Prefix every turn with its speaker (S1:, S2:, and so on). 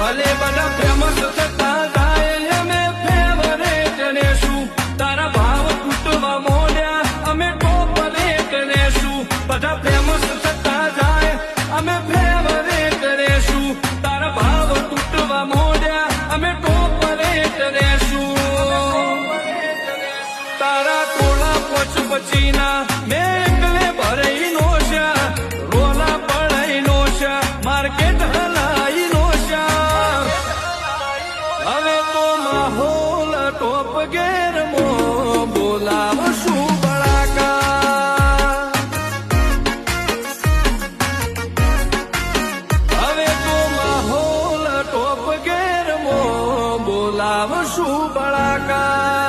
S1: ભલે બધા ફેમસ થતા જાય અમે ફેવરેટ રેશું તારા ભાવ તૂટવા મોડ્યા અમે ટોપ રેટ રેશું બધા ફેમસ થતા જાય અમે ફેવરેટ રેશું તારા ભાવ તૂટવા મોડ્યા અમે ટોપ રેટ રેશું તારા ટોળા પોચ પછીના મેં એકલે ભરાઈ નોશ્યા રોલા પડાઈ નોશ્યા માર્કેટ હલાઈ નોશ્યા હવે તો માહોલ ટોપ ગેર મો બોલાવશું બળાકા હવે તો માહોલ ટોપ ગેર મો બોલાવશું બળાકા